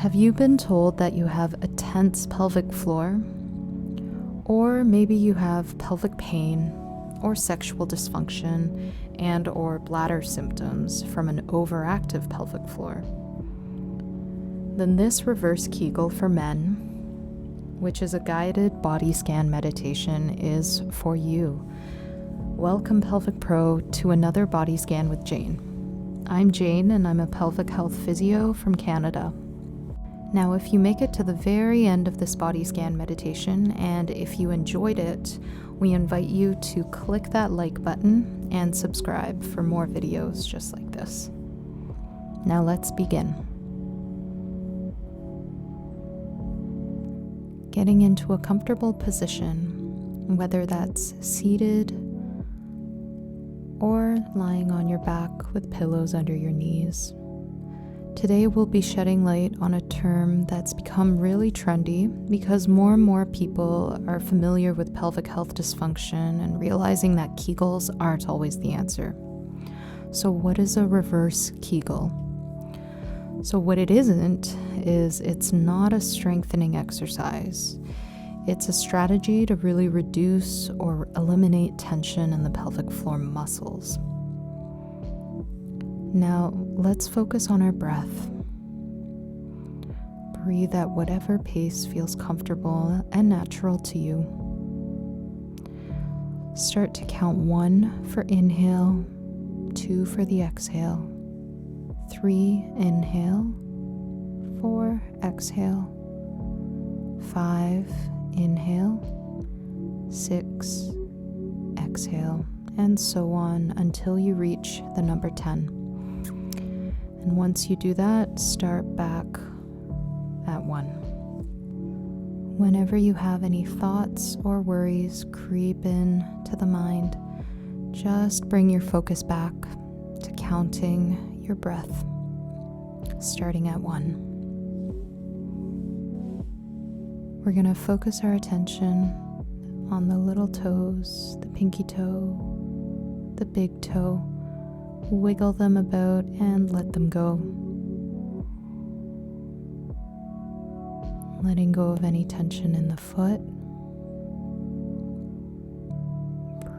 Have you been told that you have a tense pelvic floor? Or maybe you have pelvic pain or sexual dysfunction and or bladder symptoms from an overactive pelvic floor? Then this reverse Kegel for men, which is a guided body scan meditation, is for you. Welcome, Pelvic Pro, to another body scan with Jane. I'm Jane, and I'm a pelvic health physio from Canada. Now, if you make it to the very end of this body scan meditation, and if you enjoyed it, we invite you to click that like button and subscribe for more videos just like this. Now let's begin. Getting into a comfortable position, whether that's seated or lying on your back with pillows under your knees. Today we'll be shedding light on a term that's become really trendy because more and more people are familiar with pelvic health dysfunction and realizing that Kegels aren't always the answer. So what is a reverse Kegel? So what it isn't is it's not a strengthening exercise. It's a strategy to really reduce or eliminate tension in the pelvic floor muscles. Now, let's focus on our breath. Breathe at whatever pace feels comfortable and natural to you. Start to count 1 for inhale, 2 for the exhale, 3 inhale, 4 exhale, 5 inhale, 6 exhale, and so on until you reach the number 10. And once you do that, start back at 1. Whenever you have any thoughts or worries creep in to the mind, just bring your focus back to counting your breath, starting at 1. We're going to focus our attention on the little toes, the pinky toe, the big toe. Wiggle them about and let them go. Letting go of any tension in the foot.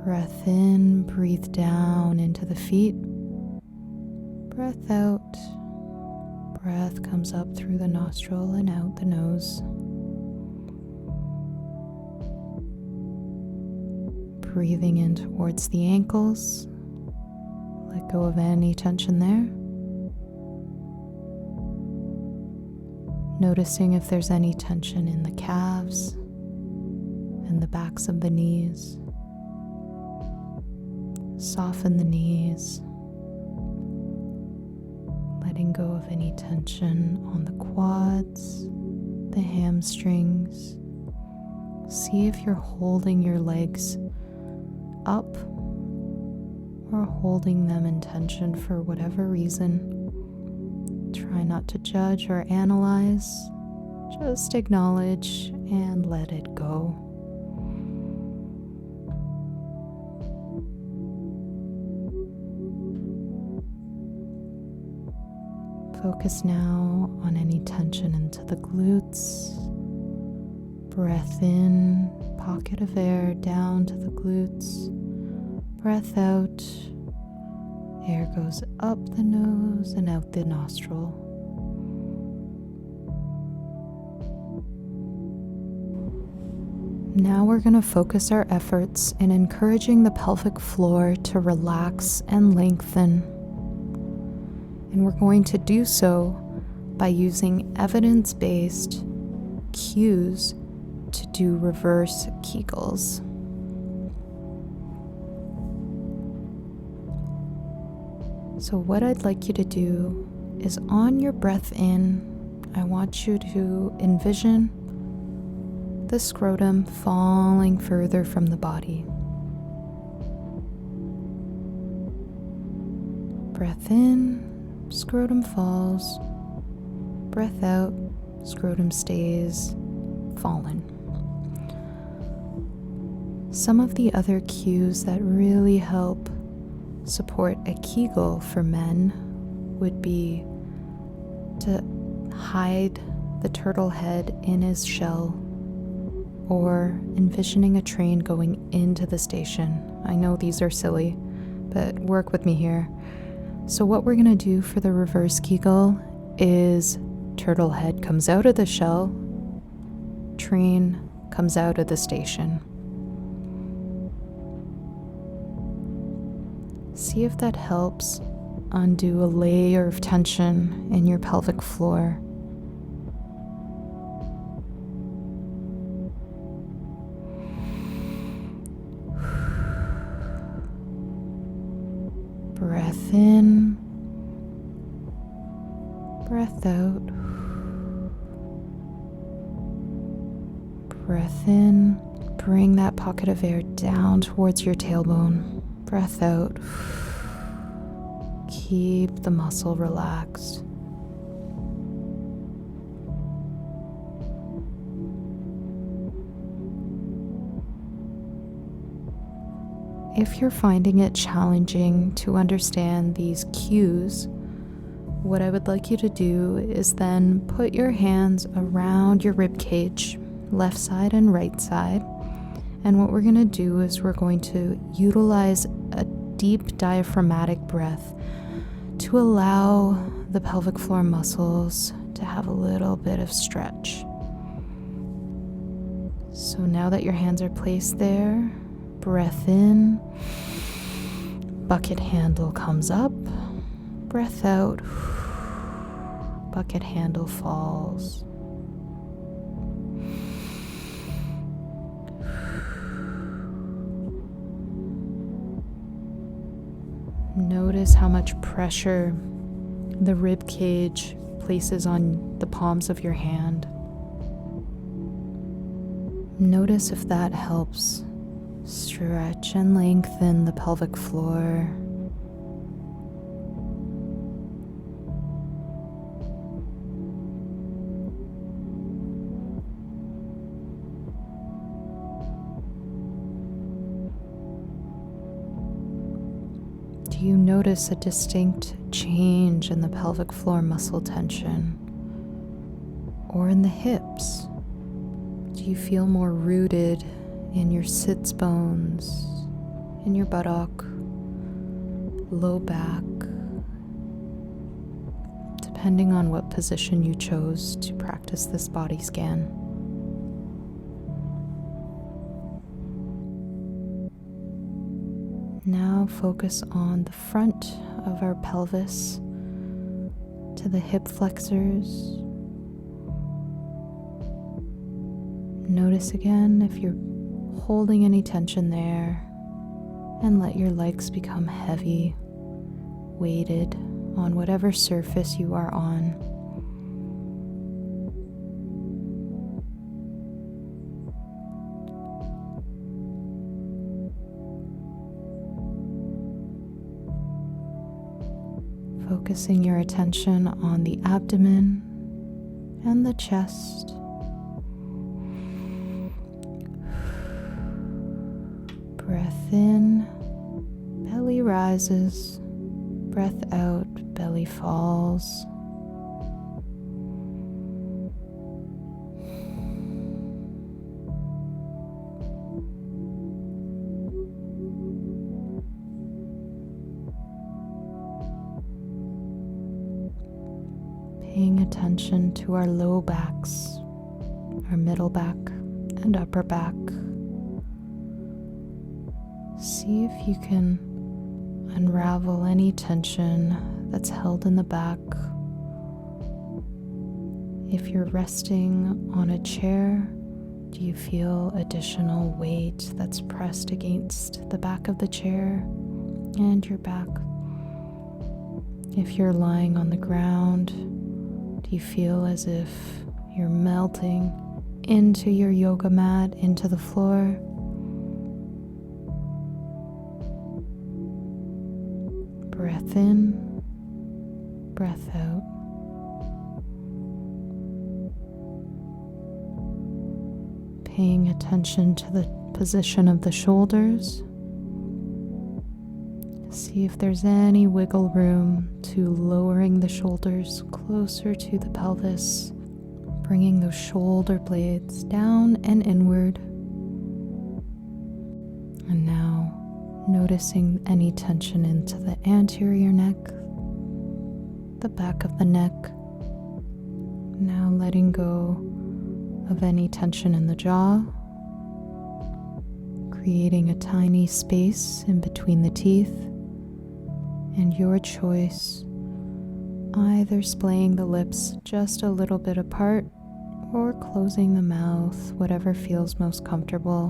Breath in, breathe down into the feet. Breath out. Breath comes up through the nostril and out the nose. Breathing in towards the ankles. Let go of any tension there. Noticing if there's any tension in the calves and the backs of the knees. Soften the knees. Letting go of any tension on the quads, the hamstrings. See if you're holding your legs up or holding them in tension for whatever reason. Try not to judge or analyze, just acknowledge and let it go. Focus now on any tension into the glutes. Breath in, pocket of air down to the glutes. Breath out, air goes up the nose and out the nostril. Now we're going to focus our efforts in encouraging the pelvic floor to relax and lengthen. And we're going to do so by using evidence-based cues to do reverse Kegels. So what I'd like you to do is on your breath in, I want you to envision the scrotum falling further from the body. Breath in, scrotum falls. Breath out, scrotum stays fallen. Some of the other cues that really help support a Kegel for men would be to hide the turtle head in his shell, or envisioning a train going into the station. I know these are silly, but work with me here. So what we're going to do for the reverse Kegel is turtle head comes out of the shell, train comes out of the station. See if that helps undo a layer of tension in your pelvic floor. Breath in, breath out. Breath in, bring that pocket of air down towards your tailbone. Breath out. Keep the muscle relaxed. If you're finding it challenging to understand these cues, what I would like you to do is then put your hands around your rib cage, left side and right side. And what we're going to do is we're going to utilize a deep diaphragmatic breath to allow the pelvic floor muscles to have a little bit of stretch. So now that your hands are placed there, breath in, bucket handle comes up, breath out, bucket handle falls. Notice how much pressure the rib cage places on the palms of your hand. Notice if that helps stretch and lengthen the pelvic floor. Do you notice a distinct change in the pelvic floor muscle tension or in the hips? Do you feel more rooted in your sits bones, in your buttock, low back, depending on what position you chose to practice this body scan? Now focus on the front of our pelvis to the hip flexors. Notice again if you're holding any tension there, and let your legs become heavy, weighted on whatever surface you are on. Focusing your attention on the abdomen and the chest. Breath in, belly rises. Breath out, belly falls. Paying attention to our low backs, our middle back and upper back. See if you can unravel any tension that's held in the back. If you're resting on a chair, do you feel additional weight that's pressed against the back of the chair and your back? If you're lying on the ground, do you feel as if you're melting into your yoga mat, into the floor? Breath in, breath out. Paying attention to the position of the shoulders. See if there's any wiggle room to lowering the shoulders closer to the pelvis, bringing those shoulder blades down and inward. And now noticing any tension into the anterior neck, the back of the neck. Now letting go of any tension in the jaw, creating a tiny space in between the teeth, and your choice, either splaying the lips just a little bit apart or closing the mouth, whatever feels most comfortable,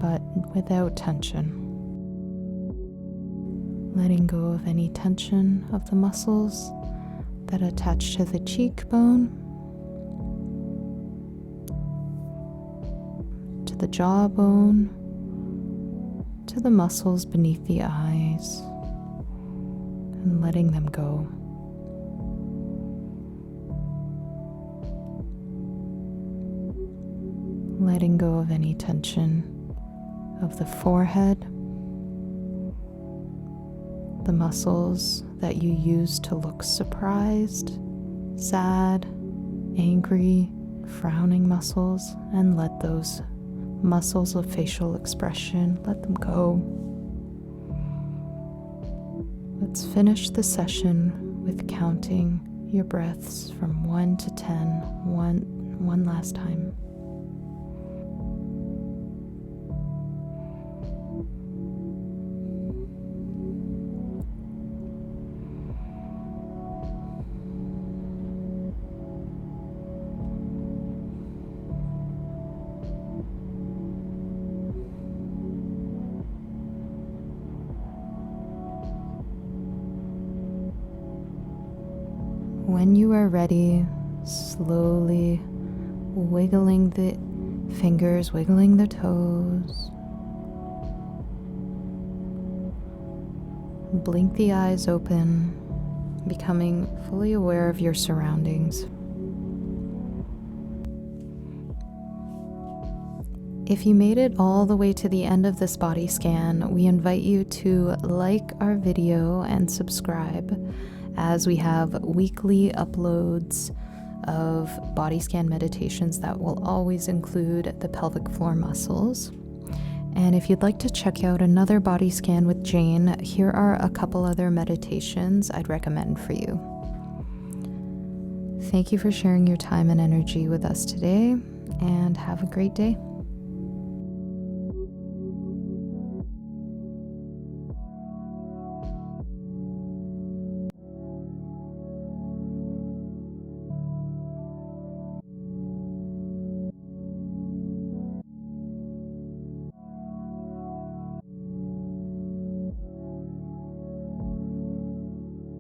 but without tension. Letting go of any tension of the muscles that attach to the cheekbone, to the jawbone, to the muscles beneath the eyes, and letting them go. Letting go of any tension of the forehead, the muscles that you use to look surprised, sad, angry, frowning muscles, and let those muscles of facial expression, let them go. Let's finish the session with counting your breaths from 1 to 10, one last time. When you are ready, slowly wiggling the fingers, wiggling the toes. Blink the eyes open, becoming fully aware of your surroundings. If you made it all the way to the end of this body scan, we invite you to like our video and subscribe, as we have weekly uploads of body scan meditations that will always include the pelvic floor muscles. And if you'd like to check out another body scan with Jane, here are a couple other meditations I'd recommend for you. Thank you for sharing your time and energy with us today, and have a great day.